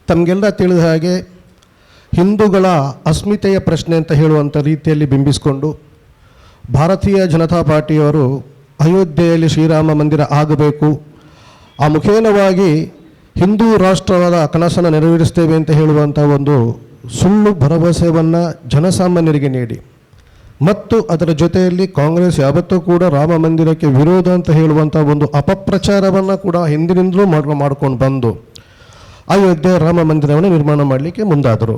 ತಮಗೆಲ್ಲ ತಿಳಿದ ಹಾಗೆ ಹಿಂದೂಗಳ ಅಸ್ಮಿತೆಯ ಪ್ರಶ್ನೆ ಅಂತ ಹೇಳುವಂಥ ರೀತಿಯಲ್ಲಿ ಬಿಂಬಿಸಿಕೊಂಡು ಭಾರತೀಯ ಜನತಾ ಪಾರ್ಟಿಯವರು ಅಯೋಧ್ಯೆಯಲ್ಲಿ ಶ್ರೀರಾಮ ಮಂದಿರ ಆಗಬೇಕು, ಆ ಮುಖೇನವಾಗಿ ಹಿಂದೂ ರಾಷ್ಟ್ರದ ಕನಸನ್ನು ನೆರವೇರಿಸ್ತೇವೆ ಅಂತ ಹೇಳುವಂಥ ಒಂದು ಸುಳ್ಳು ಭರವಸೆಯನ್ನು ಜನಸಾಮಾನ್ಯರಿಗೆ ನೀಡಿ ಮತ್ತು ಅದರ ಜೊತೆಯಲ್ಲಿ ಕಾಂಗ್ರೆಸ್ ಯಾವತ್ತೂ ಕೂಡ ರಾಮ ಮಂದಿರಕ್ಕೆ ವಿರೋಧ ಅಂತ ಹೇಳುವಂಥ ಒಂದು ಅಪಪ್ರಚಾರವನ್ನು ಕೂಡ ಹಿಂದಿನಿಂದಲೂ ಮಾಡ್ಕೊಂಡು ಬಂದು ಅಯೋಧ್ಯೆ ರಾಮ ಮಂದಿರವನ್ನು ನಿರ್ಮಾಣ ಮಾಡಲಿಕ್ಕೆ ಮುಂದಾದರು.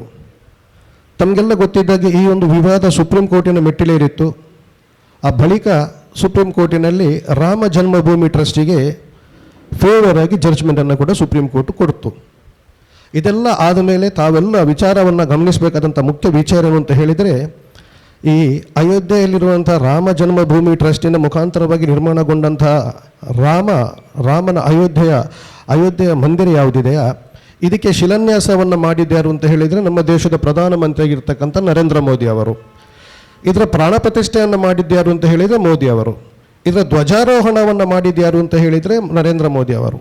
ತಮಗೆಲ್ಲ ಗೊತ್ತಿದ್ದಾಗೆ ಈ ಒಂದು ವಿವಾದ ಸುಪ್ರೀಂ ಕೋರ್ಟಿನ ಮೆಟ್ಟಿಲೇರಿತ್ತು. ಆ ಬಳಿಕ ಸುಪ್ರೀಂ ಕೋರ್ಟಿನಲ್ಲಿ ರಾಮ ಜನ್ಮಭೂಮಿ ಟ್ರಸ್ಟಿಗೆ ಫೇವರ್ ಆಗಿ ಜಡ್ಜ್ಮೆಂಟನ್ನು ಕೂಡ ಸುಪ್ರೀಂ ಕೋರ್ಟ್ ಕೊಡ್ತು. ಇದೆಲ್ಲ ಆದಮೇಲೆ ತಾವೆಲ್ಲ ವಿಚಾರವನ್ನು ಗಮನಿಸಬೇಕಾದಂಥ ಮುಖ್ಯ ವಿಚಾರ ಏನು ಅಂತ ಹೇಳಿದರೆ, ಈ ಅಯೋಧ್ಯೆಯಲ್ಲಿರುವಂಥ ರಾಮ ಜನ್ಮಭೂಮಿ ಟ್ರಸ್ಟಿನ ಮುಖಾಂತರವಾಗಿ ನಿರ್ಮಾಣಗೊಂಡಂಥ ರಾಮನ ಅಯೋಧ್ಯೆಯ ಮಂದಿರ ಯಾವುದಿದೆಯಾ ಇದಕ್ಕೆ ಶಿಲಾನ್ಯಾಸವನ್ನು ಮಾಡಿದ್ಯಾರು ಅಂತ ಹೇಳಿದರೆ ನಮ್ಮ ದೇಶದ ಪ್ರಧಾನಮಂತ್ರಿಯಾಗಿರ್ತಕ್ಕಂಥ ನರೇಂದ್ರ ಮೋದಿ ಅವರು. ಇದರ ಪ್ರಾಣ ಪ್ರತಿಷ್ಠೆಯನ್ನು ಮಾಡಿದ್ಯಾರು ಅಂತ ಹೇಳಿದರೆ ಮೋದಿ ಅವರು. ಇದರ ಧ್ವಜಾರೋಹಣವನ್ನು ಮಾಡಿದ್ಯಾರು ಅಂತ ಹೇಳಿದರೆ ನರೇಂದ್ರ ಮೋದಿ ಅವರು.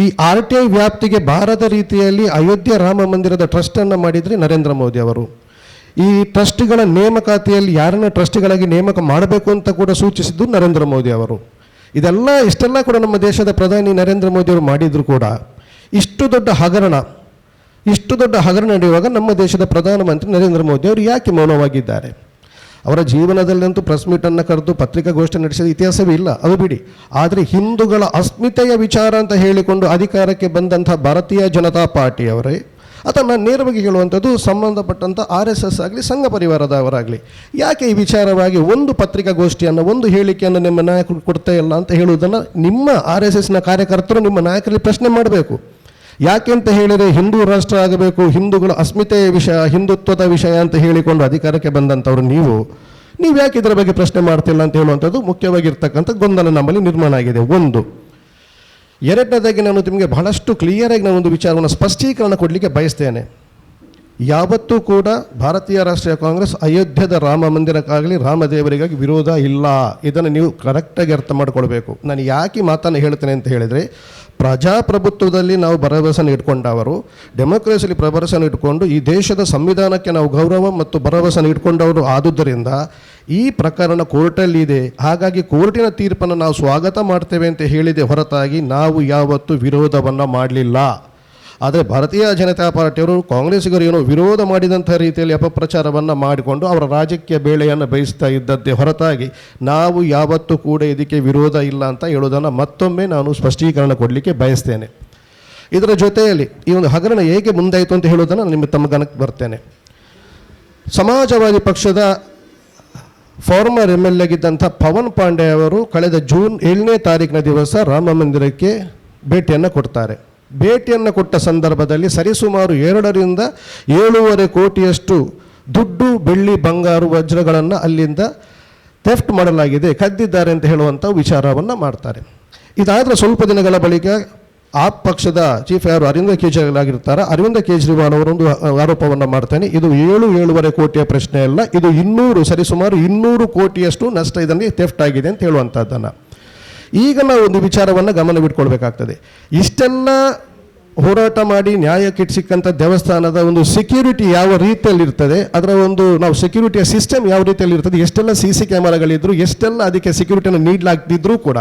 ಈ RTI ವ್ಯಾಪ್ತಿಗೆ ಬಾರದ ರೀತಿಯಲ್ಲಿ ಅಯೋಧ್ಯೆ ರಾಮ ಮಂದಿರದ ಟ್ರಸ್ಟನ್ನು ಮಾಡಿದರೆ ನರೇಂದ್ರ ಮೋದಿ ಅವರು. ಈ ಟ್ರಸ್ಟ್ಗಳ ನೇಮಕಾತಿಯಲ್ಲಿ ಯಾರನ್ನ ಟ್ರಸ್ಟ್ಗಳಾಗಿ ನೇಮಕ ಮಾಡಬೇಕು ಅಂತ ಕೂಡ ಸೂಚಿಸಿದ್ದು ನರೇಂದ್ರ ಮೋದಿ ಅವರು. ಇಷ್ಟೆಲ್ಲ ಕೂಡ ನಮ್ಮ ದೇಶದ ಪ್ರಧಾನಿ ನರೇಂದ್ರ ಮೋದಿ ಅವರು ಮಾಡಿದ್ರು ಕೂಡ ಇಷ್ಟು ದೊಡ್ಡ ಹಗರಣ ನಡೆಯುವಾಗ ನಮ್ಮ ದೇಶದ ಪ್ರಧಾನಮಂತ್ರಿ ನರೇಂದ್ರ ಮೋದಿ ಅವರು ಯಾಕೆ ಮೌನವಾಗಿದ್ದಾರೆ? ಅವರ ಜೀವನದಲ್ಲಂತೂ ಪ್ರೆಸ್ ಮೀಟನ್ನು ಕರೆದು ಪತ್ರಿಕಾಗೋಷ್ಠಿ ನಡೆಸಿದ ಇತಿಹಾಸವೇ ಇಲ್ಲ, ಅದು ಬಿಡಿ. ಆದರೆ ಹಿಂದೂಗಳ ಅಸ್ಮಿತೆಯ ವಿಚಾರ ಅಂತ ಹೇಳಿಕೊಂಡು ಅಧಿಕಾರಕ್ಕೆ ಬಂದಂಥ ಭಾರತೀಯ ಜನತಾ ಪಾರ್ಟಿಯವರೇ ಅಥವಾ ನಾನು ನೇರವಾಗಿ ಹೇಳುವಂಥದ್ದು ಸಂಬಂಧಪಟ್ಟಂಥ RSS ಆಗಲಿ ಸಂಘ ಪರಿವಾರದವರಾಗಲಿ ಯಾಕೆ ಈ ವಿಚಾರವಾಗಿ ಒಂದು ಪತ್ರಿಕಾಗೋಷ್ಠಿಯನ್ನು ಒಂದು ಹೇಳಿಕೆಯನ್ನು ನಿಮ್ಮ ನಾಯಕರು ಕೊಡ್ತಾ ಇಲ್ಲ ಅಂತ ಹೇಳುವುದನ್ನು ನಿಮ್ಮ RSSನ ಕಾರ್ಯಕರ್ತರು ನಿಮ್ಮ ನಾಯಕರಲ್ಲಿ ಪ್ರಶ್ನೆ ಮಾಡಬೇಕು. ಯಾಕೆ ಅಂತ ಹೇಳಿದರೆ ಹಿಂದೂ ರಾಷ್ಟ್ರ ಆಗಬೇಕು, ಹಿಂದೂಗಳ ಅಸ್ಮಿತೆಯ ವಿಷಯ, ಹಿಂದುತ್ವದ ವಿಷಯ ಅಂತ ಹೇಳಿಕೊಂಡು ಅಧಿಕಾರಕ್ಕೆ ಬಂದಂಥವ್ರು ನೀವು ಯಾಕೆ ಇದರ ಬಗ್ಗೆ ಪ್ರಶ್ನೆ ಮಾಡ್ತಿಲ್ಲ ಅಂತ ಹೇಳುವಂಥದ್ದು ಮುಖ್ಯವಾಗಿರ್ತಕ್ಕಂಥ ಗೊಂದಲ ನಮ್ಮಲ್ಲಿ ನಿರ್ಮಾಣ ಆಗಿದೆ. ಒಂದು. ಎರಡನೇದಾಗಿ ನಾನು ನಿಮಗೆ ಬಹಳಷ್ಟು ಕ್ಲಿಯರಾಗಿ ನಾನೊಂದು ವಿಚಾರವನ್ನು ಸ್ಪಷ್ಟೀಕರಣ ಕೊಡಲಿಕ್ಕೆ ಬಯಸ್ತೇನೆ. ಯಾವತ್ತೂ ಕೂಡ ಭಾರತೀಯ ರಾಷ್ಟ್ರೀಯ ಕಾಂಗ್ರೆಸ್ ಅಯೋಧ್ಯದ ರಾಮ ಮಂದಿರಕ್ಕಾಗಲಿ ರಾಮದೇವರಿಗಾಗಿ ವಿರೋಧ ಇಲ್ಲ. ಇದನ್ನು ನೀವು ಕರೆಕ್ಟಾಗಿ ಅರ್ಥ ಮಾಡ್ಕೊಳ್ಬೇಕು. ನಾನು ಯಾಕೆ ಮಾತನ್ನು ಹೇಳ್ತೇನೆ ಅಂತ ಹೇಳಿದರೆ, ಪ್ರಜಾಪ್ರಭುತ್ವದಲ್ಲಿ ನಾವು ಭರವಸೆಯನ್ನು ಇಟ್ಕೊಂಡವರು, ಡೆಮೋಕ್ರಸಿಯಲ್ಲಿ ಭರವಸೆಯನ್ನು ಇಟ್ಕೊಂಡು ಈ ದೇಶದ ಸಂವಿಧಾನಕ್ಕೆ ನಾವು ಗೌರವ ಮತ್ತು ಭರವಸೆಯನ್ನು ಇಟ್ಕೊಂಡವರು ಆದುದರಿಂದ ಈ ಪ್ರಕರಣ ಕೋರ್ಟಲ್ಲಿದೆ. ಹಾಗಾಗಿ ಕೋರ್ಟಿನ ತೀರ್ಪನ್ನು ನಾವು ಸ್ವಾಗತ ಮಾಡ್ತೇವೆ ಅಂತ ಹೇಳಿದೆ ಹೊರತಾಗಿ ನಾವು ಯಾವತ್ತೂ ವಿರೋಧವನ್ನು ಮಾಡಲಿಲ್ಲ. ಆದರೆ ಭಾರತೀಯ ಜನತಾ ಪಾರ್ಟಿಯವರು ಕಾಂಗ್ರೆಸ್ಸಿಗರು ಏನೋ ವಿರೋಧ ಮಾಡಿದಂಥ ರೀತಿಯಲ್ಲಿ ಅಪಪ್ರಚಾರವನ್ನು ಮಾಡಿಕೊಂಡು ಅವರ ರಾಜಕೀಯ ಬೇಳೆಯನ್ನು ಬೇಯಿಸ್ತಾ ಇದ್ದದ್ದೇ ಹೊರತಾಗಿ ನಾವು ಯಾವತ್ತೂ ಕೂಡ ಇದಕ್ಕೆ ವಿರೋಧ ಇಲ್ಲ ಅಂತ ಹೇಳೋದನ್ನು ಮತ್ತೊಮ್ಮೆ ನಾನು ಸ್ಪಷ್ಟೀಕರಣ ಕೊಡಲಿಕ್ಕೆ ಬಯಸ್ತೇನೆ. ಇದರ ಜೊತೆಯಲ್ಲಿ ಈ ಒಂದು ಹಗರಣ ಹೇಗೆ ಮುಂದಾಯಿತು ಅಂತ ಹೇಳೋದನ್ನು ತಮ್ಮ ಗಮನಕ್ಕೆ ಬರ್ತೇನೆ. ಸಮಾಜವಾದಿ ಪಕ್ಷದ ಫಾರ್ಮರ್ MLA ಆಗಿದ್ದಂಥ ಪವನ್ ಪಾಂಡೆ ಅವರು ಕಳೆದ ಜೂನ್ 7ನೇ ತಾರೀಕಿನ ದಿವಸ ರಾಮ ಮಂದಿರಕ್ಕೆ ಭೇಟಿಯನ್ನು ಕೊಡ್ತಾರೆ. ಭೇಟಿಯನ್ನು ಕೊಟ್ಟ ಸಂದರ್ಭದಲ್ಲಿ ಸರಿಸುಮಾರು 2ರಿಂದ 7.5 ಕೋಟಿಯಷ್ಟು ದುಡ್ಡು, ಬೆಳ್ಳಿ, ಬಂಗಾರು, ವಜ್ರಗಳನ್ನು ಅಲ್ಲಿಂದ ಥೆಫ್ಟ್ ಮಾಡಲಾಗಿದೆ, ಕದ್ದಿದ್ದಾರೆ ಅಂತ ಹೇಳುವಂಥ ವಿಚಾರವನ್ನು ಮಾಡ್ತಾರೆ. ಇದಾದರೆ ಸ್ವಲ್ಪ ದಿನಗಳ ಬಳಿಕ ಆ ಪಕ್ಷದ ಚೀಫ್ ಯಾರು ಅರವಿಂದ ಕೇಜ್ರಿವಾಲ್ ಆಗಿರ್ತಾರೆ, ಅರವಿಂದ ಕೇಜ್ರಿವಾಲ್ ಅವರೊಂದು ಆರೋಪವನ್ನು ಮಾಡ್ತಾನೆ. ಇದು 7.5 ಕೋಟಿಯ ಪ್ರಶ್ನೆ ಅಲ್ಲ, ಇದು ಸರಿಸುಮಾರು 200 ಕೋಟಿಯಷ್ಟು ನಷ್ಟ ಇದನ್ನು ಥೆಫ್ಟ್ ಆಗಿದೆ ಅಂತ ಹೇಳುವಂಥದ್ದನ್ನು. ಈಗ ನಾವು ಒಂದು ವಿಚಾರವನ್ನು ಗಮನವಿಟ್ಕೊಳ್ಬೇಕಾಗ್ತದೆ. ಇಷ್ಟೆಲ್ಲ ಹೋರಾಟ ಮಾಡಿ ನ್ಯಾಯಕ್ಕೆ ಸಿಕ್ಕಂಥ ದೇವಸ್ಥಾನದ ಒಂದು ಸೆಕ್ಯೂರಿಟಿ ಯಾವ ರೀತಿಯಲ್ಲಿ ಇರ್ತದೆ, ಅದರ ಒಂದು ನಾವು ಸೆಕ್ಯೂರಿಟಿಯ ಸಿಸ್ಟಮ್ ಯಾವ ರೀತಿಯಲ್ಲಿ ಇರ್ತದೆ, ಎಷ್ಟೆಲ್ಲ CC ಕ್ಯಾಮರಾಗಳಿದ್ರು, ಎಷ್ಟೆಲ್ಲ ಅದಕ್ಕೆ ಸೆಕ್ಯೂರಿಟಿಯನ್ನು ನೀಡಲಾಗ್ತಿದ್ರೂ ಕೂಡ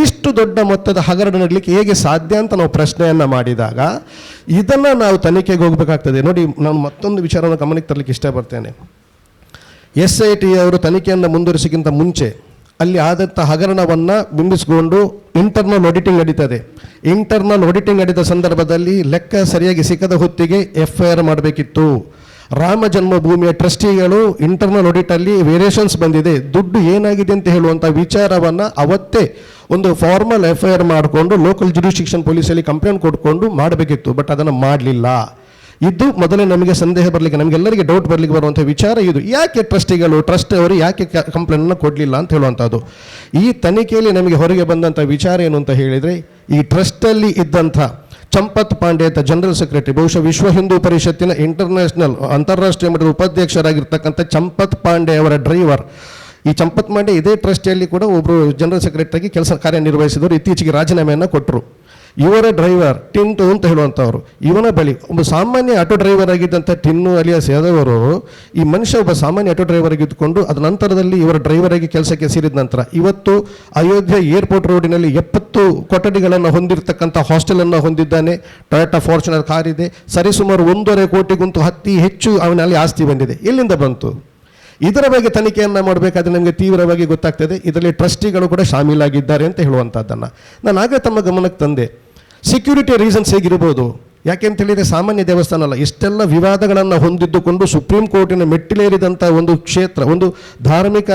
ಇಷ್ಟು ದೊಡ್ಡ ಮೊತ್ತದ ಹಗರಣ ನಡಲಿಕ್ಕೆ ಹೇಗೆ ಸಾಧ್ಯ ಅಂತ ನಾವು ಪ್ರಶ್ನೆಯನ್ನು ಮಾಡಿದಾಗ ಇದನ್ನು ನಾವು ತನಿಖೆಗೆ ಹೋಗಬೇಕಾಗ್ತದೆ. ನೋಡಿ, ನಾನು ಮತ್ತೊಂದು ವಿಚಾರವನ್ನು ಗಮನಕ್ಕೆ ತರಲಿಕ್ಕೆ ಇಷ್ಟಪಡ್ತೇನೆ. SIT ಅವರು ತನಿಖೆಯನ್ನು ಮುಂದುವರಿಸಿಗಿಂತ ಮುಂಚೆ ಅಲ್ಲಿ ಆದಂಥ ಹಗರಣವನ್ನು ಬಿಂಬಿಸಿಕೊಂಡು ಇಂಟರ್ನಲ್ ಆಡಿಟಿಂಗ್ ನಡೀತದೆ. ಇಂಟರ್ನಲ್ ಆಡಿಟಿಂಗ್ ನಡೀತ ಸಂದರ್ಭದಲ್ಲಿ ಲೆಕ್ಕ ಸರಿಯಾಗಿ ಸಿಕ್ಕದ ಹೊತ್ತಿಗೆ FIR ಮಾಡಬೇಕಿತ್ತು. ರಾಮ ಜನ್ಮಭೂಮಿಯ ಟ್ರಸ್ಟಿಗಳು ಇಂಟರ್ನಲ್ ಆಡಿಟಲ್ಲಿ ವೇರಿಯೇಷನ್ಸ್ ಬಂದಿದೆ, ದುಡ್ಡು ಏನಾಗಿದೆ ಅಂತ ಹೇಳುವಂಥ ವಿಚಾರವನ್ನು ಅವತ್ತೇ ಒಂದು ಫಾರ್ಮಲ್ FIR ಮಾಡಿಕೊಂಡು ಲೋಕಲ್ ಜುಡಿಸ್ಟಿಕ್ಷನ್ ಪೊಲೀಸಲ್ಲಿ ಕಂಪ್ಲೇಂಟ್ ಕೊಟ್ಕೊಂಡು ಮಾಡಬೇಕಿತ್ತು. ಬಟ್ ಅದನ್ನು ಮಾಡಲಿಲ್ಲ. ಇದು ಮೊದಲೇ ನಮಗೆ ಸಂದೇಹ ಬರಲಿಕ್ಕೆ, ನಮಗೆಲ್ಲರಿಗೆ ಡೌಟ್ ಬರಲಿಕ್ಕೆ ಬರುವಂಥ ವಿಚಾರ ಇದು. ಯಾಕೆ ಟ್ರಸ್ಟ್ ಅವರು ಯಾಕೆ ಕಂಪ್ಲೇಂಟನ್ನು ಕೊಡಲಿಲ್ಲ ಅಂತ ಹೇಳುವಂಥದ್ದು. ಈ ತನಿಖೆಯಲ್ಲಿ ನಮಗೆ ಹೊರಗೆ ಬಂದಂಥ ವಿಚಾರ ಏನು ಅಂತ ಹೇಳಿದರೆ, ಈ ಟ್ರಸ್ಟಲ್ಲಿ ಇದ್ದಂಥ ಚಂಪತ್ ಪಾಂಡೆ ಅಂತ ಜನರಲ್ ಸೆಕ್ರೆಟರಿ, ಬಹುಶಃ ವಿಶ್ವ ಹಿಂದೂ ಪರಿಷತ್ತಿನ ಅಂತಾರಾಷ್ಟ್ರೀಯ ಮಟ್ಟದ ಉಪಾಧ್ಯಕ್ಷರಾಗಿರ್ತಕ್ಕಂಥ ಚಂಪತ್ ಪಾಂಡೆ ಅವರ ಡ್ರೈವರ್. ಈ ಚಂಪತ್ ಪಾಂಡೆ ಇದೇ ಟ್ರಸ್ಟಿಯಲ್ಲಿ ಕೂಡ ಒಬ್ಬರು ಜನರಲ್ ಸೆಕ್ರೆಟರಿಯಾಗಿ ಕಾರ್ಯನಿರ್ವಹಿಸಿದವರು, ಇತ್ತೀಚೆಗೆ ರಾಜೀನಾಮೆಯನ್ನು ಕೊಟ್ಟರು. ಇವರ ಡ್ರೈವರ್ ಟಿಂಟು ಅಂತ ಹೇಳುವಂಥವ್ರು, ಇವನ ಬಳಿ ಒಬ್ಬ ಸಾಮಾನ್ಯ ಆಟೋ ಡ್ರೈವರ್ ಆಗಿದ್ದಂಥ ಟಿನ್ನು ಅಲಿಯಾಸ್ ಯಾದವರು, ಈ ಮನುಷ್ಯ ಒಬ್ಬ ಸಾಮಾನ್ಯ ಆಟೋ ಡ್ರೈವರ್ ಆಗಿದ್ದುಕೊಂಡು ಅದ ನಂತರದಲ್ಲಿ ಇವರ ಡ್ರೈವರ್ ಆಗಿ ಕೆಲಸಕ್ಕೆ ಸೇರಿದ ನಂತರ ಇವತ್ತು ಅಯೋಧ್ಯೆ ಏರ್ಪೋರ್ಟ್ ರೋಡಿನಲ್ಲಿ 70 ಕೊಠಡಿಗಳನ್ನು ಹೊಂದಿರತಕ್ಕಂಥ ಹಾಸ್ಟೆಲನ್ನು ಹೊಂದಿದ್ದಾನೆ. ಟೊಯೋಟಾ ಫಾರ್ಚುನರ್ ಕಾರ್ ಇದೆ. ಸರಿಸುಮಾರು 1.5 ಕೋಟಿಗಿಂತೂ ಹೆಚ್ಚು ಅವನಲ್ಲಿ ಆಸ್ತಿ ಬಂದಿದೆ. ಎಲ್ಲಿಂದ ಬಂತು? ಇದರ ಬಗ್ಗೆ ತನಿಖೆಯನ್ನು ಮಾಡಬೇಕಾದ್ರೆ ನಮಗೆ ತೀವ್ರವಾಗಿ ಗೊತ್ತಾಗ್ತದೆ. ಇದರಲ್ಲಿ ಟ್ರಸ್ಟಿಗಳು ಕೂಡ ಶಾಮೀಲಾಗಿದ್ದಾರೆ ಅಂತ ಹೇಳುವಂಥದ್ದನ್ನು ನಾನು ಆಗ ತಮ್ಮ ಗಮನಕ್ಕೆ ತಂದೆ. ಸೆಕ್ಯೂರಿಟಿ ರೀಸನ್ಸ್ ಹೇಗಿರ್ಬೋದು? ಯಾಕೆಂತ ಹೇಳಿದರೆ ಸಾಮಾನ್ಯ ದೇವಸ್ಥಾನ ಅಲ್ಲ, ಇಷ್ಟೆಲ್ಲ ವಿವಾದಗಳನ್ನು ಹೊಂದಿದ್ದುಕೊಂಡು ಸುಪ್ರೀಂ ಕೋರ್ಟಿನ ಮೆಟ್ಟಿಲೇರಿದಂಥ ಒಂದು ಕ್ಷೇತ್ರ, ಒಂದು ಧಾರ್ಮಿಕ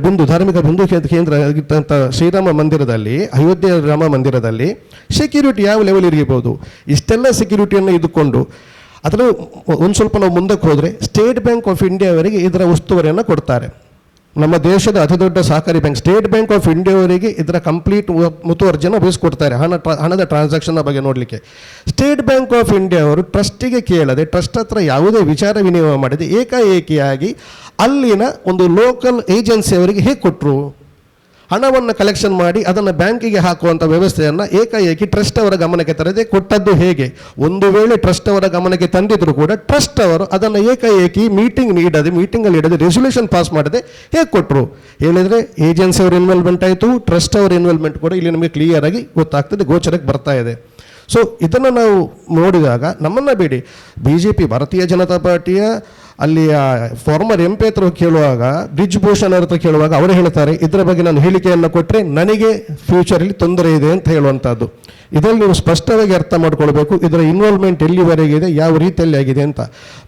ಬಿಂದು ಕೇಂದ್ರ ಆಗಿದ್ದಂಥ ಶ್ರೀರಾಮ ಮಂದಿರದಲ್ಲಿ, ಅಯೋಧ್ಯೆ ರಾಮ ಮಂದಿರದಲ್ಲಿ ಸೆಕ್ಯೂರಿಟಿ ಯಾವ ಲೆವೆಲ್ ಇರಬಹುದು? ಇಷ್ಟೆಲ್ಲ ಸೆಕ್ಯೂರಿಟಿಯನ್ನು ಇದ್ದುಕೊಂಡು ಅದನ್ನು ಒಂದು ಸ್ವಲ್ಪ ನಾವು ಮುಂದಕ್ಕೆ ಹೋದರೆ ಸ್ಟೇಟ್ ಬ್ಯಾಂಕ್ ಆಫ್ ಇಂಡಿಯಾವರಿಗೆ ಇದರ ಉಸ್ತುವಾರಿಯನ್ನು ಕೊಡ್ತಾರೆ. ನಮ್ಮ ದೇಶದ ಅತಿ ದೊಡ್ಡ ಸಹಕಾರಿ ಬ್ಯಾಂಕ್ ಸ್ಟೇಟ್ ಬ್ಯಾಂಕ್ ಆಫ್ ಇಂಡಿಯಾವರಿಗೆ ಇದರ ಕಂಪ್ಲೀಟ್ ಮುತುವರ್ಜಿಯನ್ನು ವಹಿಸಿಕೊಡ್ತಾರೆ. ಹಣದ ಟ್ರಾನ್ಸಾಕ್ಷನ್ನ ಬಗ್ಗೆ ನೋಡಲಿಕ್ಕೆ ಸ್ಟೇಟ್ ಬ್ಯಾಂಕ್ ಆಫ್ ಇಂಡಿಯಾ ಅವರು ಟ್ರಸ್ಟಿಗೆ ಕೇಳದೆ, ಟ್ರಸ್ಟ್ ಹತ್ರ ಯಾವುದೇ ವಿಚಾರ ವಿನಿಮಯ ಮಾಡದೆ ಏಕಾಏಕಿಯಾಗಿ ಅಲ್ಲಿನ ಒಂದು ಲೋಕಲ್ ಏಜೆನ್ಸಿಯವರಿಗೆ ಹೇಗೆ ಕೊಟ್ಟರು? ಹಣವನ್ನು ಕಲೆಕ್ಷನ್ ಮಾಡಿ ಅದನ್ನು ಬ್ಯಾಂಕಿಗೆ ಹಾಕುವಂಥ ವ್ಯವಸ್ಥೆಯನ್ನು ಏಕಾಏಕಿ ಟ್ರಸ್ಟ್ ಅವರ ಗಮನಕ್ಕೆ ತರದೆ ಕೊಟ್ಟದ್ದು ಹೇಗೆ? ಒಂದು ವೇಳೆ ಟ್ರಸ್ಟ್ ಅವರ ಗಮನಕ್ಕೆ ತಂದಿದ್ರು ಕೂಡ ಟ್ರಸ್ಟ್ ಅವರು ಅದನ್ನು ಏಕಾಏಕಿ ಮೀಟಿಂಗಲ್ಲಿ ಇಡದೆ ರೆಸೊಲ್ಯೂಷನ್ ಪಾಸ್ ಮಾಡದೆ ಹೇಗೆ ಕೊಟ್ಟರು? ಹೇಳಿದರೆ ಏಜೆನ್ಸಿ ಅವರ ಇನ್ವಾಲ್ವ್ಮೆಂಟ್ ಆಯಿತು, ಟ್ರಸ್ಟ್ ಅವರ ಇನ್ವಾಲ್ವ್ಮೆಂಟ್ ಕೂಡ ಇಲ್ಲಿ ನಮಗೆ ಕ್ಲಿಯರ್ ಆಗಿ ಗೊತ್ತಾಗ್ತದೆ, ಗೋಚರಕ್ಕೆ ಬರ್ತಾ ಇದೆ. ಸೊ ಇದನ್ನು ನಾವು ನೋಡಿದಾಗ ನಮ್ಮನ್ನು ಬಿಡಿ, BJP ಭಾರತೀಯ ಜನತಾ ಪಾರ್ಟಿಯ ಅಲ್ಲಿಯ ಫಾರ್ಮರ್ MP ಹತ್ರ ಕೇಳುವಾಗ, ಬ್ರಿಜ್ ಭೂಷಣ್ ಹತ್ರ ಕೇಳುವಾಗ ಅವರು ಹೇಳ್ತಾರೆ, ಇದರ ಬಗ್ಗೆ ನಾನು ಹೇಳಿಕೆಯನ್ನು ಕೊಟ್ಟರೆ ನನಗೆ ಫ್ಯೂಚರಲ್ಲಿ ತೊಂದರೆ ಇದೆ ಅಂತ ಹೇಳುವಂಥದ್ದು. ಇದರಲ್ಲಿ ನೀವು ಸ್ಪಷ್ಟವಾಗಿ ಅರ್ಥ ಮಾಡ್ಕೊಳ್ಬೇಕು ಇದರ ಇನ್ವಾಲ್ವ್ಮೆಂಟ್ ಎಲ್ಲಿವರೆಗಿದೆ, ಯಾವ ರೀತಿಯಲ್ಲಿ ಆಗಿದೆ ಅಂತ.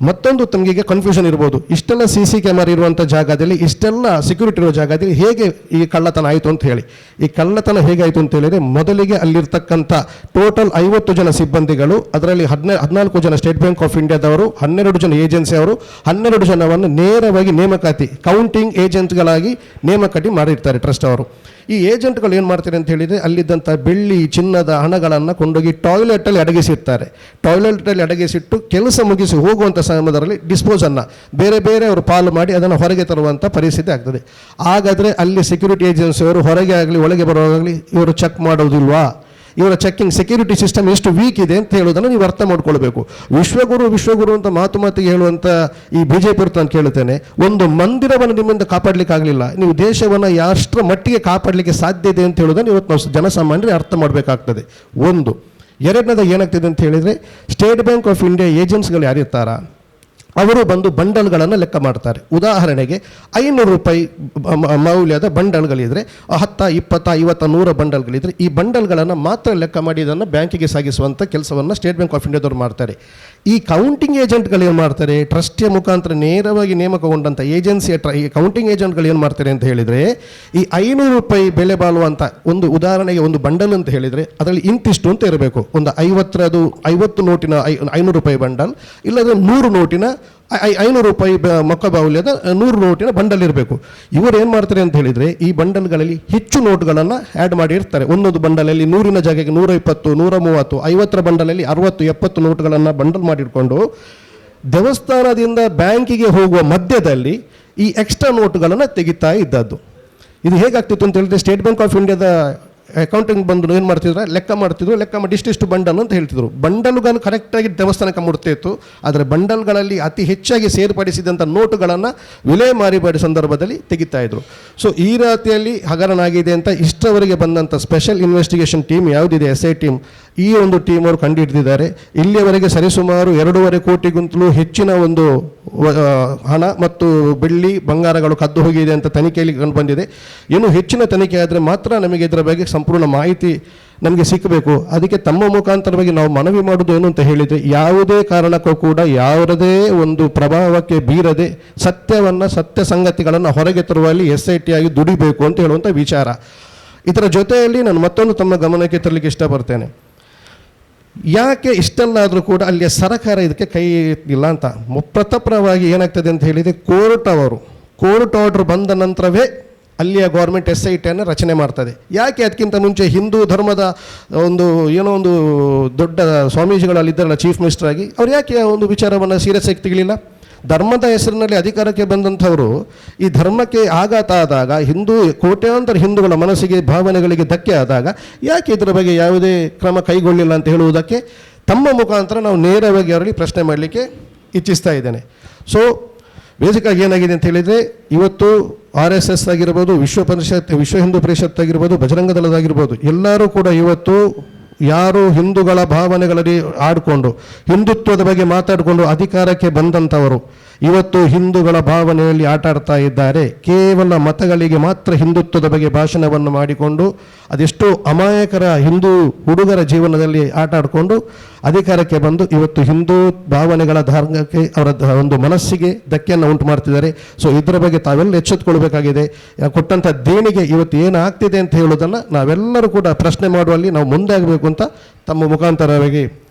ಮತ್ತೊಂದು ತಮಗೀಗ ಕನ್ಫ್ಯೂಷನ್ ಇರ್ಬೋದು, ಇಷ್ಟೆಲ್ಲ CC ಕ್ಯಾಮರಾ ಇರುವಂಥ ಜಾಗದಲ್ಲಿ, ಇಷ್ಟೆಲ್ಲ ಸೆಕ್ಯೂರಿಟಿ ಇರೋ ಜಾಗದಲ್ಲಿ ಹೇಗೆ ಈ ಕಳ್ಳತನ ಆಯಿತು ಅಂತ ಹೇಳಿ. ಈ ಕಳ್ಳತನ ಹೇಗಾಯಿತು ಅಂತ ಹೇಳಿದರೆ, ಮೊದಲಿಗೆ ಅಲ್ಲಿರ್ತಕ್ಕಂಥ ಟೋಟಲ್ 50 ಜನ ಸಿಬ್ಬಂದಿಗಳು, ಅದರಲ್ಲಿ 14 ಜನ ಸ್ಟೇಟ್ ಬ್ಯಾಂಕ್ ಆಫ್ ಇಂಡಿಯಾದವರು, 12 ಜನ ಏಜೆನ್ಸಿ ಅವರು, 12 ಜನವನ್ನು ನೇರವಾಗಿ ನೇಮಕಾತಿ ಕೌಂಟಿಂಗ್ ಏಜೆಂಟ್ಗಳಾಗಿ ನೇಮಕಾತಿ ಮಾಡಿರ್ತಾರೆ ಟ್ರಸ್ಟ್ ಅವರು. ಈ ಏಜೆಂಟ್ಗಳು ಏನು ಮಾಡ್ತಾರೆ ಅಂತ ಹೇಳಿದರೆ, ಅಲ್ಲಿದ್ದಂಥ ಬೆಳ್ಳಿ ಚಿನ್ನದ ಹಣಗಳನ್ನು ಕೊಂಡೋಗಿ ಟಾಯ್ಲೆಟಲ್ಲಿ ಅಡಗಿಸಿರ್ತಾರೆ. ಟಾಯ್ಲೆಟಲ್ಲಿ ಅಡಗಿಸಿಟ್ಟು ಕೆಲಸ ಮುಗಿಸಿ ಹೋಗುವಂಥ ಸಮಯದಲ್ಲಿ ಡಿಸ್ಪೋಸನ್ನು ಬೇರೆ ಅವರು ಪಾಲು ಮಾಡಿ ಅದನ್ನು ಹೊರಗೆ ತರುವಂಥ ಪರಿಸ್ಥಿತಿ ಆಗ್ತದೆ. ಹಾಗಾದರೆ ಅಲ್ಲಿ ಸೆಕ್ಯೂರಿಟಿ ಏಜೆನ್ಸಿಯವರು ಹೊರಗೆ ಆಗಲಿ ಒಳಗೆ ಬರುವಾಗಲಿ ಇವರು ಚೆಕ್ ಮಾಡೋದಿಲ್ವಾ? ಇವರ ಚೆಕ್ಕಿಂಗ್ ಸೆಕ್ಯೂರಿಟಿ ಸಿಸ್ಟಮ್ ಎಷ್ಟು ವೀಕ್ ಇದೆ ಅಂತ ಹೇಳೋದನ್ನು ನೀವು ಅರ್ಥ ಮಾಡ್ಕೊಳ್ಬೇಕು. ವಿಶ್ವಗುರು ಅಂತ ಮಾತಿಗೆ ಹೇಳುವಂಥ ಈ BJP ಅವ್ರು ನಾನು ಕೇಳುತ್ತೇನೆ, ಒಂದು ಮಂದಿರವನ್ನು ನಿಮ್ಮಿಂದ ಕಾಪಾಡಲಿಕ್ಕೆ ಆಗಲಿಲ್ಲ, ನೀವು ದೇಶವನ್ನು ಎಷ್ಟರ ಮಟ್ಟಿಗೆ ಕಾಪಾಡಲಿಕ್ಕೆ ಸಾಧ್ಯ ಇದೆ ಅಂತ ಹೇಳೋದನ್ನು ಇವತ್ತು ನಾವು ಜನಸಾಮಾನ್ಯರಿಗೆ ಅರ್ಥ ಮಾಡಬೇಕಾಗ್ತದೆ. ಒಂದು ಎರಡನೇದು ಏನಾಗ್ತಿದೆ ಅಂತ ಹೇಳಿದರೆ, ಸ್ಟೇಟ್ ಬ್ಯಾಂಕ್ ಆಫ್ ಇಂಡಿಯಾ ಏಜೆನ್ಸಿಗಳು ಯಾರಿರ್ತಾರ ಅವರು ಬಂದು ಬಂಡಲ್ಗಳನ್ನು ಲೆಕ್ಕ ಮಾಡ್ತಾರೆ. ಉದಾಹರಣೆಗೆ 500 ರೂಪಾಯಿ ಮೌಲ್ಯದ ಬಂಡಲ್ಗಳಿದ್ರೆ, 10, 20, 50, 100 ಬಂಡಲ್ಗಳಿದ್ರೆ, ಈ ಬಂಡಲ್ಗಳನ್ನು ಮಾತ್ರ ಲೆಕ್ಕ ಮಾಡಿ ಇದನ್ನು ಬ್ಯಾಂಕಿಗೆ ಸಾಗಿಸುವಂಥ ಕೆಲಸವನ್ನು ಸ್ಟೇಟ್ ಬ್ಯಾಂಕ್ ಆಫ್ ಇಂಡಿಯಾದವ್ರು ಮಾಡ್ತಾರೆ. ಈ ಕೌಂಟಿಂಗ್ ಏಜೆಂಟ್ಗಳು ಏನು ಮಾಡ್ತಾರೆ, ಟ್ರಸ್ಟಿಯ ಮುಖಾಂತರ ನೇರವಾಗಿ ನೇಮಕಗೊಂಡಂಥ ಈ ಕೌಂಟಿಂಗ್ ಏಜೆಂಟ್ಗಳು ಏನು ಮಾಡ್ತಾರೆ ಅಂತ ಹೇಳಿದರೆ, ಈ 500 ರೂಪಾಯಿ ಬೆಲೆ ಬಾಳುವಂಥ ಒಂದು ಉದಾಹರಣೆಗೆ ಒಂದು ಬಂಡಲ್ ಅಂತ ಹೇಳಿದರೆ ಅದರಲ್ಲಿ ಇಂತಿಷ್ಟು ಅಂತ ಇರಬೇಕು. ಒಂದು 50 ನೋಟಿನ 500 ರೂಪಾಯಿ ಬಂಡಲ್, ಇಲ್ಲದ್ರೆ 100 ನೋಟಿನ 500 ರೂಪಾಯಿ ಮೊಕ್ಕ ಬಾಹುಲ್ಯದ 100 ನೋಟಿನ ಬಂಡಲ್ ಇರಬೇಕು. ಇವರು ಏನು ಮಾಡ್ತಾರೆ ಅಂತ ಹೇಳಿದರೆ, ಈ ಬಂಡಲ್ಗಳಲ್ಲಿ ಹೆಚ್ಚು ನೋಟ್ಗಳನ್ನು ಆ್ಯಡ್ ಮಾಡಿ ಇರ್ತಾರೆ. ಒಂದೊಂದು ಬಂಡಲಲ್ಲಿ 100ನ ಜಾಗಕ್ಕೆ 120, 130, 50 ಬಂಡಲಲ್ಲಿ 60, 70 ನೋಟ್ಗಳನ್ನು ಬಂಡಲ್ ಮಾಡಿಟ್ಕೊಂಡು ದೇವಸ್ಥಾನದಿಂದ ಬ್ಯಾಂಕಿಗೆ ಹೋಗುವ ಮಧ್ಯದಲ್ಲಿ ಈ ಎಕ್ಸ್ಟ್ರಾ ನೋಟುಗಳನ್ನು ತೆಗಿತಾ ಇದ್ದದ್ದು. ಇದು ಹೇಗಾಗ್ತಿತ್ತು ಅಂತ ಹೇಳಿದ್ರೆ, ಸ್ಟೇಟ್ ಬ್ಯಾಂಕ್ ಆಫ್ ಇಂಡಿಯಾದ ಅಕೌಂಟಿಂಗ್ ಬಂದು ಏನು ಮಾಡ್ತಿದ್ರು, ಲೆಕ್ಕ ಮಾಡಿ ಇಷ್ಟಿಷ್ಟು ಬಂಡಲ್ ಅಂತ ಹೇಳ್ತಿದ್ರು. ಬಂಡಲ್ಗಳು ಕರೆಕ್ಟಾಗಿ ದೇವಸ್ಥಾನಕ್ಕೆ ಮುಡ್ತಿತ್ತು, ಆದರೆ ಬಂಡಲ್ಗಳಲ್ಲಿ ಅತಿ ಹೆಚ್ಚಾಗಿ ಸೇರ್ಪಡಿಸಿದಂಥ ನೋಟುಗಳನ್ನು ವಿಲೇಮಾರಿ ಮಾಡಿದ ಸಂದರ್ಭದಲ್ಲಿ ತೆಗಿತಾ ಇದ್ರು. ಸೊ ಈ ರೀತಿಯಲ್ಲಿ ಹಗರಣ ಆಗಿದೆ ಅಂತ ಇಷ್ಟವರೆಗೆ ಬಂದಂಥ ಸ್ಪೆಷಲ್ ಇನ್ವೆಸ್ಟಿಗೇಷನ್ ಟೀಮ್ ಯಾವುದಿದೆ, SI ಟೀಮ್, ಈ ಒಂದು ಟೀಮ್ ಅವರು ಕಂಡುಹಿಡಿದಿದ್ದಾರೆ. ಇಲ್ಲಿಯವರೆಗೆ ಸರಿಸುಮಾರು 2.5 ಕೋಟಿಗಿಂತಲೂ ಹೆಚ್ಚಿನ ಒಂದು ಹಣ ಮತ್ತು ಬೆಳ್ಳಿ ಬಂಗಾರಗಳು ಕದ್ದು ಹೋಗಿದೆ ಅಂತ ತನಿಖೆಯಲ್ಲಿ ಕಂಡು ಬಂದಿದೆ. ಇನ್ನು ಹೆಚ್ಚಿನ ತನಿಖೆ ಆದರೆ ಮಾತ್ರ ನಮಗೆ ಇದರ ಬಗ್ಗೆ ಸಂಪೂರ್ಣ ಮಾಹಿತಿ ನಮಗೆ ಸಿಕ್ಕಬೇಕು. ಅದಕ್ಕೆ ತಮ್ಮ ಮುಖಾಂತರವಾಗಿ ನಾವು ಮನವಿ ಮಾಡೋದು ಏನು ಅಂತ ಹೇಳಿದರೆ, ಯಾವುದೇ ಕಾರಣಕ್ಕೂ ಕೂಡ ಯಾವುದೇ ಒಂದು ಪ್ರಭಾವಕ್ಕೆ ಬೀರದೆ ಸತ್ಯ ಸಂಗತಿಗಳನ್ನು ಹೊರಗೆ ತರುವಲ್ಲಿ SIT ಆಗಿ ದುಡಿಬೇಕು ಅಂತ ಹೇಳುವಂಥ ವಿಚಾರ. ಇದರ ಜೊತೆಯಲ್ಲಿ ನಾನು ಮತ್ತೊಂದು ತಮ್ಮ ಗಮನಕ್ಕೆ ತರಲಿಕ್ಕೆ ಇಷ್ಟಪಡ್ತೇನೆ. ಯಾಕೆ ಇಷ್ಟೆಲ್ಲಾದರೂ ಕೂಡ ಅಲ್ಲಿಯ ಸರ್ಕಾರ ಇದಕ್ಕೆ ಕೈ ಇಲ್ಲ ಅಂತ. ಪ್ರಥಮವಾಗಿ ಏನಾಗ್ತದೆ ಅಂತ ಹೇಳಿದರೆ, ಕೋರ್ಟ್ ಆರ್ಡರ್ ಬಂದ ನಂತರವೇ ಅಲ್ಲಿಯ ಗೌರ್ಮೆಂಟ್ SITಯನ್ನು ರಚನೆ ಮಾಡ್ತದೆ. ಯಾಕೆ ಅದಕ್ಕಿಂತ ಮುಂಚೆ ಹಿಂದೂ ಧರ್ಮದ ಒಂದು ದೊಡ್ಡ ಸ್ವಾಮೀಜಿಗಳು ಅಲ್ಲಿದ್ದಾರಲ್ಲ ಚೀಫ್ ಮಿನಿಸ್ಟರ್ ಆಗಿ, ಅವ್ರು ಯಾಕೆ ಒಂದು ವಿಚಾರವನ್ನು ಸೀರಿಯಸ್ ಆಗಿ ತೆಗಲಿಲ್ಲ? ಧರ್ಮದ ಹೆಸರಿನಲ್ಲಿ ಅಧಿಕಾರಕ್ಕೆ ಬಂದಂಥವರು ಈ ಧರ್ಮಕ್ಕೆ ಆಘಾತ ಆದಾಗ ಕೋಟ್ಯಾಂತರ ಹಿಂದೂಗಳ ಮನಸ್ಸಿಗೆ ಭಾವನೆಗಳಿಗೆ ಧಕ್ಕೆ ಆದಾಗ ಯಾಕೆ ಇದರ ಬಗ್ಗೆ ಯಾವುದೇ ಕ್ರಮ ಕೈಗೊಳ್ಳಿಲ್ಲ ಅಂತ ಹೇಳುವುದಕ್ಕೆ ತಮ್ಮ ಮುಖಾಂತರ ನಾವು ನೇರವಾಗಿ ಅವರಲ್ಲಿ ಪ್ರಶ್ನೆ ಮಾಡಲಿಕ್ಕೆ ಇಚ್ಛಿಸ್ತಾ ಇದ್ದೇನೆ. ಸೊ ಬೇಸಿಕಾಗಿ ಏನಾಗಿದೆ ಅಂತ ಹೇಳಿದರೆ, ಇವತ್ತು RSS ಆಗಿರ್ಬೋದು, ವಿಶ್ವ ಹಿಂದೂ ಪರಿಷತ್ ಆಗಿರ್ಬೋದು, ಬಜರಂಗ ದಳದಾಗಿರ್ಬೋದು, ಎಲ್ಲರೂ ಕೂಡ ಇವತ್ತು ಯಾರು ಹಿಂದೂಗಳ ಭಾವನೆಗಳಲ್ಲಿ ಆಡಿಕೊಂಡು ಹಿಂದುತ್ವದ ಬಗ್ಗೆ ಮಾತಾಡಿಕೊಂಡು ಅಧಿಕಾರಕ್ಕೆ ಬಂದಂಥವರು ಇವತ್ತು ಹಿಂದೂಗಳ ಭಾವನೆಯಲ್ಲಿ ಆಟ ಆಡ್ತಾ ಇದ್ದಾರೆ. ಕೇವಲ ಮತಗಳಿಗೆ ಮಾತ್ರ ಹಿಂದುತ್ವದ ಬಗ್ಗೆ ಭಾಷಣವನ್ನು ಮಾಡಿಕೊಂಡು ಅದೆಷ್ಟೋ ಅಮಾಯಕರ ಹಿಂದೂ ಹುಡುಗರ ಜೀವನದಲ್ಲಿ ಆಟ ಆಡಿಕೊಂಡು ಅಧಿಕಾರಕ್ಕೆ ಬಂದು ಇವತ್ತು ಹಿಂದೂ ಭಾವನೆಗಳ ಧಾರ್ಮಿಕಕ್ಕೆ ಅವರ ಒಂದು ಮನಸ್ಸಿಗೆ ಧಕ್ಕೆಯನ್ನು ಉಂಟು ಮಾಡ್ತಿದ್ದಾರೆ. ಸೊ ಇದರ ಬಗ್ಗೆ ತಾವೆಲ್ಲ ಎಚ್ಚೆತ್ತುಕೊಳ್ಬೇಕಾಗಿದೆ. ಕೊಟ್ಟಂಥ ದೇಣಿಗೆ ಇವತ್ತು ಏನಾಗ್ತಿದೆ ಅಂತ ಹೇಳೋದನ್ನು ನಾವೆಲ್ಲರೂ ಕೂಡ ಪ್ರಶ್ನೆ ಮಾಡುವಲ್ಲಿ ನಾವು ಮುಂದೆ ಆಗಬೇಕು ಅಂತ ತಮ್ಮ ಮುಖಾಂತರವಾಗಿ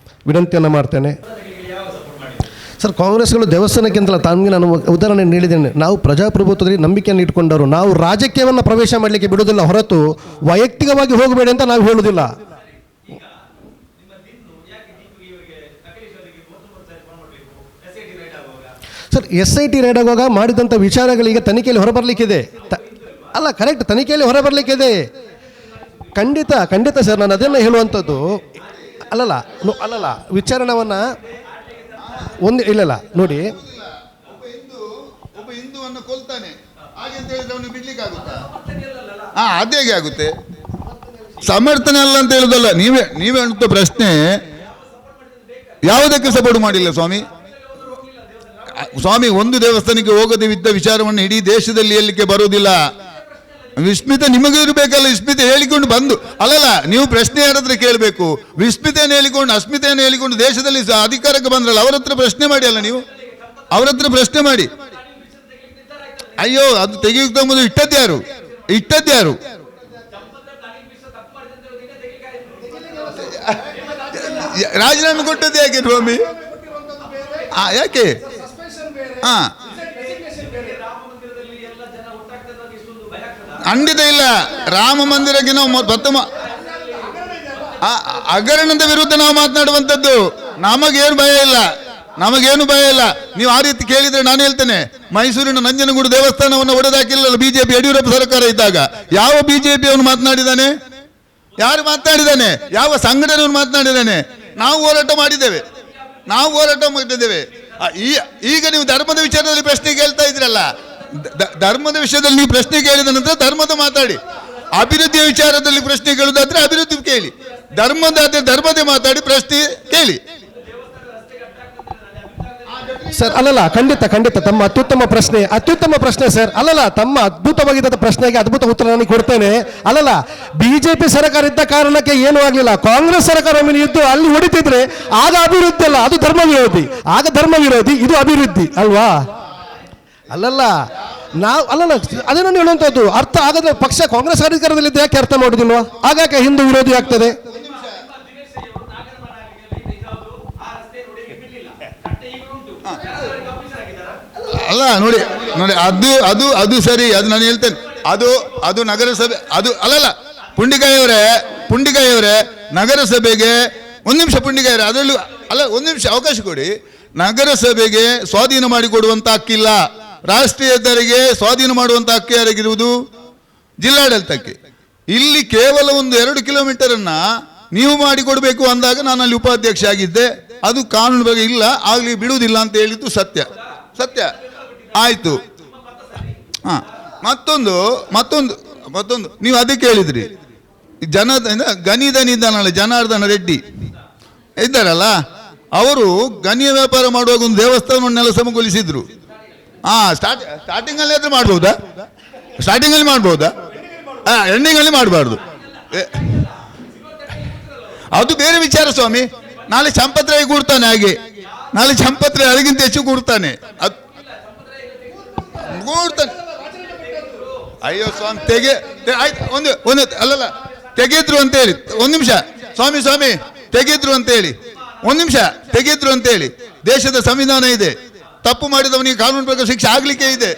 ವಿನಂತಿಯನ್ನು ಮಾಡ್ತೇನೆ. ಸರ್, ಕಾಂಗ್ರೆಸ್ಗಳು ದೇವಸ್ಥಾನಕ್ಕಿಂತಲ್ಲ, ತಮಗೆ ನಾನು ಉದಾಹರಣೆ ನೀಡಿದ್ದೇನೆ. ನಾವು ಪ್ರಜಾಪ್ರಭುತ್ವದಲ್ಲಿ ನಂಬಿಕೆಯನ್ನು ಇಟ್ಕೊಂಡವರು, ನಾವು ರಾಜಕೀಯವನ್ನು ಪ್ರವೇಶ ಮಾಡಲಿಕ್ಕೆ ಬಿಡುವುದಿಲ್ಲ ಹೊರತು ವೈಯಕ್ತಿಕವಾಗಿ ಹೋಗಬೇಡಿ ಅಂತ ನಾವು ಹೇಳುವುದಿಲ್ಲ. ಸರ್, SIT ರೈಡ್ ಆಗುವಾಗ ಮಾಡಿದಂಥ ವಿಚಾರಗಳಿಗೆ ತನಿಖೆಯಲ್ಲಿ ಹೊರಬರಲಿಕ್ಕಿದೆ. ಅಲ್ಲ, ಕರೆಕ್ಟ್, ತನಿಖೆಯಲ್ಲಿ ಹೊರಬರಲಿಕ್ಕಿದೆ. ಖಂಡಿತ ಖಂಡಿತ ಸರ್, ನಾನು ಅದನ್ನು ಹೇಳುವಂಥದ್ದು. ಅಲ್ಲಲ್ಲ ವಿಚಾರಣವನ್ನು ಇಲ್ಲ ನೋಡಿ, ಒಬ್ಬ ಹಿಂದೂವನ್ನು ಕೊಲ್ತಾನೆ ಹಾಗೆ ಅಂತ ಹೇಳಿದ್ರೆ ಅವನು ಬಿಡ್ಲಿಕ್ಕೆ ಆಗುತ್ತಾ? ಅದೇಗೆ ಆಗುತ್ತೆ? ಸಮರ್ಥನೆ ಅಲ್ಲ ಅಂತ ಹೇಳುದಲ್ಲ. ನೀವೇ ಹೇಳುತ್ತ ಪ್ರಶ್ನೆ ಯಾವುದಕ್ಕೆ ಸಪೋರ್ಟ್ ಮಾಡಿಲ್ಲ ಸ್ವಾಮಿ? ಒಂದು ದೇವಸ್ಥಾನಕ್ಕೆ ಹೋಗದಿದ್ದ ವಿಚಾರವನ್ನು ಇಡೀ ದೇಶದಲ್ಲಿ ಹೇಳಲಿಕ್ಕೆ ಬರುವುದಿಲ್ಲ. ವಿಸ್ಮಿತ ನಿಮಗೆ ಇರಬೇಕಲ್ಲ, ವಿಸ್ಮಿತ ಹೇಳಿಕೊಂಡು ಬಂದು ಅಲ್ಲಲ್ಲ, ನೀವು ಪ್ರಶ್ನೆ ಯಾರಾದ್ರೆ ಕೇಳಬೇಕು. ವಿಸ್ಮಿತೆಯನ್ನು ಹೇಳಿಕೊಂಡು ಅಸ್ಮಿತೆಯನ್ನು ಹೇಳಿಕೊಂಡು ದೇಶದಲ್ಲಿ ಅಧಿಕಾರಕ್ಕೆ ಬಂದ್ರಲ್ಲ, ಅವರ ಹತ್ರ ಪ್ರಶ್ನೆ ಮಾಡಿ. ಅಲ್ಲ, ನೀವು ಅವರ ಹತ್ರ ಪ್ರಶ್ನೆ ಮಾಡಿ. ಅಯ್ಯೋ, ಅದು ತೆಗೆಯುತ್ತ ಮೊದಲು ಇಟ್ಟದ್ಯಾರು? ರಾಜೀನಾಮೆ ಕೊಟ್ಟದ್ದು ಯಾಕೆ ಸ್ವಾಮಿ? ಯಾಕೆ? ಖಂಡಿತ ಇಲ್ಲ. ರಾಮ ಮಂದಿರಕ್ಕೆ ನಾವು ಪ್ರಥಮ ಹಗರಣದ ವಿರುದ್ಧ ನಾವು ಮಾತನಾಡುವಂಥದ್ದು. ನಮಗೇನು ಭಯ ಇಲ್ಲ. ನೀವು ಆ ರೀತಿ ಕೇಳಿದ್ರೆ ನಾನು ಹೇಳ್ತೇನೆ, ಮೈಸೂರಿನ ನಂಜನಗೂಡು ದೇವಸ್ಥಾನವನ್ನು ಒಡೆದಾಕಿಲ್ಲ ಬಿಜೆಪಿ ಯಡಿಯೂರಪ್ಪ ಸರ್ಕಾರ ಇದ್ದಾಗ. ಯಾವ ಬಿಜೆಪಿ ಅವನು ಮಾತನಾಡಿದ್ದಾನೆ? ಯಾರು ಮಾತನಾಡಿದ್ದಾನೆ? ಯಾವ ಸಂಘಟನೆಯನ್ನು ಮಾತನಾಡಿದ್ದಾನೆ? ನಾವು ಹೋರಾಟ ಮಾಡಿದ್ದೇವೆ. ಈಗ ನೀವು ಧರ್ಮದ ವಿಚಾರದಲ್ಲಿ ಪ್ರಶ್ನೆ ಕೇಳ್ತಾ ಇದ್ರಲ್ಲ, ಧರ್ಮದ ವಿಷಯದಲ್ಲಿ ನೀವು ಪ್ರಶ್ನೆ ಕೇಳಿದ ನಂತರ ಧರ್ಮದ ಮಾತಾಡಿ. ಅಭಿವೃದ್ಧಿಯ ವಿಚಾರದಲ್ಲಿ ಪ್ರಶ್ನೆ ಕೇಳುವುದಾದ್ರೆ ಅಭಿವೃದ್ಧಿ ಕೇಳಿ, ಧರ್ಮದೇ ಮಾತಾಡಿ, ಪ್ರಶ್ನೆ ಕೇಳಿ. ಸರ್, ಅಲ್ಲಲ್ಲ, ಖಂಡಿತ ತಮ್ಮ ಅತ್ಯುತ್ತಮ ಪ್ರಶ್ನೆ ಸರ್. ಅಲ್ಲಲ್ಲ, ತಮ್ಮ ಅದ್ಭುತವಾಗಿದ್ದ ಪ್ರಶ್ನೆಗೆ ಅದ್ಭುತ ಉತ್ತರ ನನಗೆ ಕೊಡ್ತೇನೆ. ಅಲ್ಲಲ್ಲ, ಬಿಜೆಪಿ ಸರ್ಕಾರ ಇದ್ದ ಕಾರಣಕ್ಕೆ ಏನೂ ಆಗಲಿಲ್ಲ. ಕಾಂಗ್ರೆಸ್ ಸರ್ಕಾರ ಇದ್ದು ಅಲ್ಲಿ ಹೊಡಿತಿದ್ರೆ ಆಗ ಅಭಿವೃದ್ಧಿ ಅಲ್ಲ, ಅದು ಧರ್ಮ ವಿರೋಧಿ, ಇದು ಅಭಿವೃದ್ಧಿ ಅಲ್ವಾ? ಅಲ್ಲಲ್ಲ ಅದೇನೋ ಹೇಳುವಂಥದ್ದು. ಅರ್ಥ ಆಗದ ಪಕ್ಷ ಕಾಂಗ್ರೆಸ್ ಅಧಿಕಾರದಲ್ಲಿದ್ದ ಯಾಕೆ ಅರ್ಥ ಮಾಡೋದಿಲ್ವಾ? ಆಗಾಕೆ ಹಿಂದೂ ವಿರೋಧಿ ಆಗ್ತದೆ. ಅಲ್ಲ ನೋಡಿ, ಅದು ಸರಿ, ಅದು ನಾನು ಹೇಳ್ತೇನೆ. ಅದು ನಗರಸಭೆ, ಅದು ಅಲ್ಲಲ್ಲ. ಪುಂಡಿಕಾಯವರೇ ನಗರಸಭೆಗೆ ಒಂದು ನಿಮಿಷ, ಪುಂಡಿಕಾಯವರೇ ಅದರಲ್ಲೂ ಅಲ್ಲ, ಒಂದು ನಿಮಿಷ ಅವಕಾಶ ಕೊಡಿ. ನಗರಸಭೆಗೆ ಸ್ವಾಧೀನ ಮಾಡಿಕೊಡುವಂತ ಹಕ್ಕಿಲ್ಲ. ರಾಷ್ಟ್ರೀಯ ಹೆದ್ದಾರಿಗೆ ಸ್ವಾಧೀನ ಮಾಡುವಂತ ಹಕ್ಕು ಯಾರಿಗಿರುವುದು? ಜಿಲ್ಲಾಡಳಿತಕ್ಕೆ. ಇಲ್ಲಿ ಕೇವಲ 1-2 ಕಿಲೋಮೀಟರ್ ಅನ್ನ ನೀವು ಮಾಡಿಕೊಡ್ಬೇಕು ಅಂದಾಗ ನಾನು ಅಲ್ಲಿ ಉಪಾಧ್ಯಕ್ಷ ಆಗಿದ್ದೆ. ಅದು ಕಾನೂನು ಬಗ್ಗೆ ಇಲ್ಲ, ಆಗ್ಲಿ ಬಿಡುವುದಿಲ್ಲ ಅಂತ ಹೇಳಿದ್ದು ಸತ್ಯ ಆಯ್ತು. ಮತ್ತೊಂದು ನೀವು ಅದಕ್ಕೆ ಹೇಳಿದ್ರಿ, ಗಣಿದನಿದ್ದಾನಲ್ಲ ಜನಾರ್ದನ ರೆಡ್ಡಿ ಇದ್ದಾರಲ್ಲ, ಅವರು ಗಣಿಯ ವ್ಯಾಪಾರ ಮಾಡುವಾಗ ಒಂದು ದೇವಸ್ಥಾನವನ್ನೆಲ್ಲ ಸಮಗೊಳಿಸಿದ್ರು. ಸ್ಟಾರ್ಟಿಂಗ್ ಅಲ್ಲಿ ಆದ್ರೆ ಮಾಡ್ಬೋದಾ? ಎಂಡಿಂಗ್ ಅಲ್ಲಿ ಮಾಡಬಾರ್ದು. ಅದು ಬೇರೆ ವಿಚಾರ ಸ್ವಾಮಿ. ನಾಳೆ ಚಂಪತ್ರಾಯಿ ಕೂಡ್ತಾನೆ, ಹಾಗೆ ನಾಳೆ ಚಂಪತ್ರಾಯಿ ಅದಕ್ಕಿಂತ ಹೆಚ್ಚು ಕೂಡ್ತಾನೆ. ಅಯ್ಯೋ ಸ್ವಾಮಿ, ಆಯ್ತು ಅಲ್ಲಲ್ಲ, ತೆಗೆದ್ರು ಅಂತ ಹೇಳಿ ಒಂದು ನಿಮಿಷ ಸ್ವಾಮಿ ತೆಗೆದ್ರು ಅಂತ ಹೇಳಿ ಒಂದು ನಿಮಿಷ ತೆಗೆದ್ರು ಅಂತ ಹೇಳಿ. ದೇಶದ ಸಂವಿಧಾನ ಇದೆ, ತಪ್ಪು ಮಾಡಿದವನಿಗೆ ಕಾನೂನು ಪ್ರಕಾರ ಶಿಕ್ಷೆ ಆಗ್ಲಿಕ್ಕೆ ಇದೆ.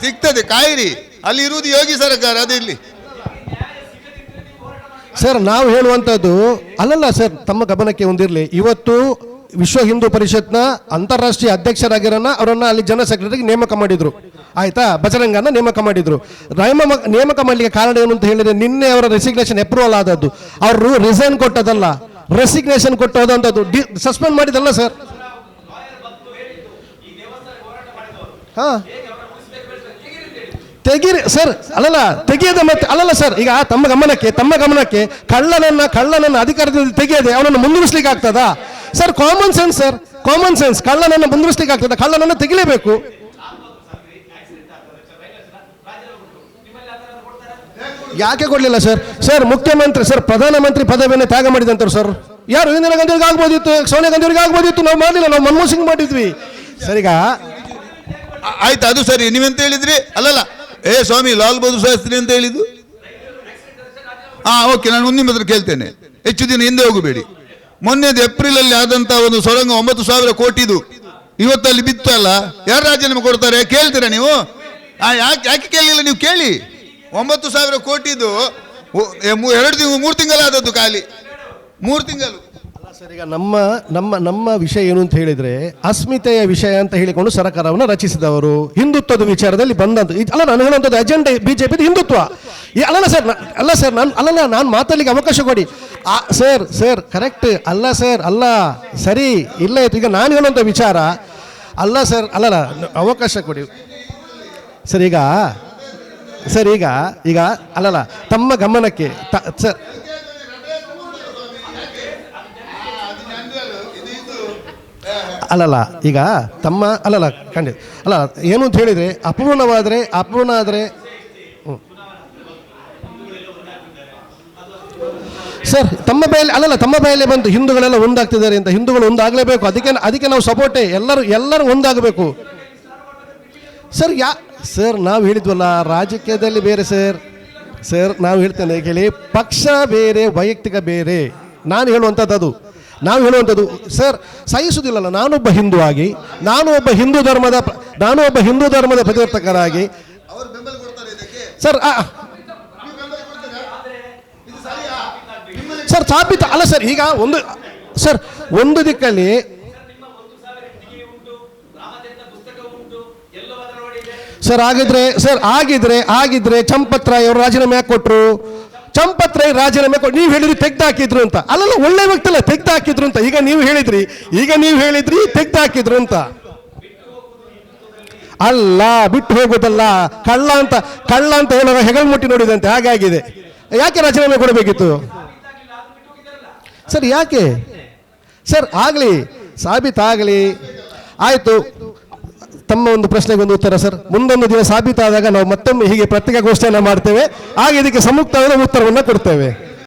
ಸಿಗ್ತದೆ ಕಾಯಿರಿ. ಅಲ್ಲಿ ಇರುವುದು ಯೋಗಿ ಸರ್ಕಾರ, ಅದು ಇಲ್ಲಿ. ಸರ್, ನಾವು ಹೇಳುವಂಥದ್ದು ಅಲ್ಲಲ್ಲ ಸರ್, ತಮ್ಮ ಗಮನಕ್ಕೆ ಹೊಂದಿರಲಿ. ಇವತ್ತು ವಿಶ್ವ ಹಿಂದೂ ಪರಿಷತ್ನ ಅಂತಾರಾಷ್ಟ್ರೀಯ ಅಧ್ಯಕ್ಷರಾಗಿರೋನ ಅವರನ್ನ ಅಲ್ಲಿ ಜನರಲ್ ಸೆಕ್ರೆಟರಿಗೆ ನೇಮಕ ಮಾಡಿದ್ರು, ಆಯ್ತಾ, ಬಜರಂಗನ ನೇಮಕ ಮಾಡಿದ್ರು. ನೇಮಕ ಮಾಡಲಿಕ್ಕೆ ಕಾರಣ ಏನು ಅಂತ ಹೇಳಿದ್ರೆ, ನಿನ್ನೆ ಅವರ ರೆಸಿಗ್ನೇಷನ್ ಅಪ್ರೂವಲ್ ಆದದ್ದು, ಅವರು ರಿಸೈನ್ ಕೊಟ್ಟದಲ್ಲ, ರೆಸಿಗ್ನೇಷನ್ ಕೊಟ್ಟೋದಂಥದ್ದು, ಸಸ್ಪೆಂಡ್ ಮಾಡಿದಲ್ಲ ಸರ್. ಹಾಂ ತೆಗೀರಿ ಸರ್, ಅಲ್ಲಲ್ಲ ತೆಗೆಯದೆ ಮತ್ತೆ ಅಲ್ಲಲ್ಲ ಸರ್, ಈಗ ತಮ್ಮ ಗಮನಕ್ಕೆ ಕಳ್ಳನನ್ನ ಅಧಿಕಾರದಿಂದ ತೆಗೆಯದೆ ಅವನನ್ನು ಮುಂದುವರಿಸಲಿಕ್ಕೆ ಆಗ್ತದಾ sir? Common sense sir, common sense. ಕಳ್ಳನನ್ನು ಮುಂದುವರಿಸಲಿಕ್ಕೆ ಆಗ್ತದ? ಕಳ್ಳನನ್ನು ತೆಗಿಲೇಬೇಕು. ಯಾಕೆ ಕೊಡ್ಲಿಲ್ಲ ಸರ್? ಸರ್ ಮುಖ್ಯಮಂತ್ರಿ ಸರ್ ಪ್ರಧಾನಮಂತ್ರಿ ಪದವಿಯನ್ನು ತ್ಯಾಗ ಮಾಡಿದಂತರು ಸರ್. ಯಾರು? ಇಂದಿರಾ ಗಾಂಧಿಯವರಿಗೆ ಆಗ್ಬೋದಿತ್ತು, ಸೋನಿಯಾ ಗಾಂಧಿಯವರಿಗೆ ಆಗ್ಬೋದಿತ್ತು, ನಾವು ಮಾಡಲಿಲ್ಲ, ನಾವು ಮನಮೋಹನ್ ಸಿಂಗ್ ಮಾಡಿದ್ವಿ ಸರ್. ಈಗ ಆಯ್ತು, ಅದು ಸರಿ. ನೀವೆಂತ ಹೇಳಿದ್ರಿ? ಅಲ್ಲಲ್ಲ, ಸ್ವಾಮಿ ಲಾಲ್ ಬಹದ್ದೂರ್ ಶಾಸ್ತ್ರಿ ಅಂತ ಹೇಳಿದ್ದು. ಓಕೆ, ನಾನು ಒಂದು ನಿಮ್ಮ ಹತ್ರ ಕೇಳ್ತೇನೆ, ಹೆಚ್ಚು ದಿನ ಹಿಂದೆ ಹೋಗಬೇಡಿ. ಮೊನ್ನೆದು ಏಪ್ರಿಲ್ ಅಲ್ಲಿ ಆದಂತಹ ಒಂದು ಸೊರಂಗ 9,000 ಕೋಟಿದು ಇವತ್ತಲ್ಲಿ ಬಿತ್ತಲ್ಲ, ಯಾರು ರಾಜೀನಾಮೆ ಕೊಡ್ತಾರೆ ಕೇಳ್ತೀರಾ ನೀವು? ಯಾಕೆ ಕೇಳಲಿಲ್ಲ ನೀವು? ಕೇಳಿ. 9,000 ಕೋಟಿದು 3 ತಿಂಗಳಾದದ್ದು, ಖಾಲಿ 3 ತಿಂಗಳು. ಸರ್, ಈಗ ನಮ್ಮ ವಿಷಯ ಏನು ಅಂತ ಹೇಳಿದ್ರೆ, ಅಸ್ಮಿತೆಯ ವಿಷಯ ಅಂತ ಹೇಳಿಕೊಂಡು ಸರ್ಕಾರವನ್ನು ರಚಿಸಿದವರು, ಹಿಂದುತ್ವದ ವಿಚಾರದಲ್ಲಿ ಬಂದಂತ ಅಲ್ಲ. ನಾನು ಹೇಳುವಂಥದ್ದು ಅಜೆಂಡಾ ಬಿಜೆಪಿದು ಹಿಂದುತ್ವ. ಅಲ್ಲ ಸರ್, ನಾನು ಮಾತಾಡಲಿಕ್ಕೆ ಅವಕಾಶ ಕೊಡಿ ಸರ್. ಕರೆಕ್ಟ್ ಅಲ್ಲ ಸರ್, ಅಲ್ಲ ಸರಿ, ಇಲ್ಲ ಆಯ್ತು. ಈಗ ನಾನು ಹೇಳುವಂಥ ವಿಚಾರ ಅಲ್ಲ ಸರ್, ಅಲ್ಲಲ್ಲ, ಅವಕಾಶ ಕೊಡಿ ಸರ್. ಈಗ ಅಲ್ಲಲ್ಲ, ತಮ್ಮ ಗಮನಕ್ಕೆ ಸರ್, ಅಲ್ಲಲ್ಲ, ಈಗ ತಮ್ಮ ಅಲ್ಲಲ್ಲ ಖಂಡಿತ ಅಲ್ಲ, ಏನು ಅಂತ ಹೇಳಿದರೆ ಅಪೂರ್ಣ ಆದರೆ ಸರ್ ತಮ್ಮ ಬಾಯಲ್ಲಿ ಬಂತು ಹಿಂದೂಗಳೆಲ್ಲ ಒಂದಾಗ್ತಿದ್ದಾರೆ ಅಂತ. ಹಿಂದೂಗಳು ಒಂದಾಗಲೇಬೇಕು, ಅದಕ್ಕೆ ನಾವು ಸಪೋರ್ಟೇ, ಎಲ್ಲರೂ ಒಂದಾಗಬೇಕು ಸರ್. ಸರ್ ನಾವು ಹೇಳಿದ್ವಲ್ಲ, ರಾಜಕೀಯದಲ್ಲಿ ಬೇರೆ ಸರ್ ನಾವು ಹೇಳ್ತೇನೆ ಕೇಳಿ, ಪಕ್ಷ ಬೇರೆ, ವೈಯಕ್ತಿಕ ಬೇರೆ. ನಾವು ಹೇಳುವಂಥದ್ದು ಸರ್, ಸಹಿಸುವುದಿಲ್ಲಲ್ಲ. ನಾನೊಬ್ಬ ಹಿಂದೂ ಧರ್ಮದ ಪ್ರತಿವರ್ತಕರಾಗಿ ಸರ್ ಸಾಬೀತು ಅಲ್ಲ ಸರ್. ಈಗ ಒಂದು ದಿಕ್ಕಲ್ಲಿ ಸರ್ ಆಗಿದ್ರೆ ಚಂಪತ್ ರಾಯ್ ಅವರು ರಾಜೀನಾಮೆ ಯಾಕೆ ಕೊಟ್ಟರು? ಚಂಪತ್ ರಾಯ್ ರಾಜೀನಾಮೆ ಕೊಟ್ಟು ನೀವು ಹೇಳಿದ್ರಿ ತೆಗ್ದು ಹಾಕಿದ್ರು ಅಂತ. ಅಲ್ಲಲ್ಲ, ಒಳ್ಳೆ ವ್ಯಕ್ತಿ ಅಲ್ಲ, ತೆಗ್ದು ಹಾಕಿದ್ರು ಅಂತ. ಈಗ ನೀವು ಹೇಳಿದ್ರಿ ತೆಗ್ದು ಹಾಕಿದ್ರು ಅಂತ. ಅಲ್ಲ, ಬಿಟ್ಟು ಹೋಗೋದಲ್ಲ, ಕಳ್ಳ ಅಂತ ಹೇಳೋ ಹೆಗಲ್ ಮುಟ್ಟಿ ನೋಡಿದಂತೆ ಹಾಗಾಗಿದೆ. ಯಾಕೆ ರಾಜೀನಾಮೆ ಕೊಡಬೇಕಿತ್ತು ಸರ್? ಯಾಕೆ ಸರ್? ಆಗಲಿ, ಸಾಬೀತಾಗಲಿ, ಆಯಿತು. ತಮ್ಮ ಒಂದು ಪ್ರಶ್ನೆಗೆ ಒಂದು ಉತ್ತರ ಸರ್. ಮುಂದೊಂದು ದಿನ ಸಾಬೀತಾದಾಗ ನಾವು ಮತ್ತೊಮ್ಮೆ ಹೀಗೆ ಪತ್ರಿಕಾಗೋಷ್ಠಿಯನ್ನು ಮಾಡ್ತೇವೆ, ಆಗ ಇದಕ್ಕೆ ಸಮುಕ್ತವಾದ ಉತ್ತರವನ್ನು ಕೊಡ್ತೇವೆ.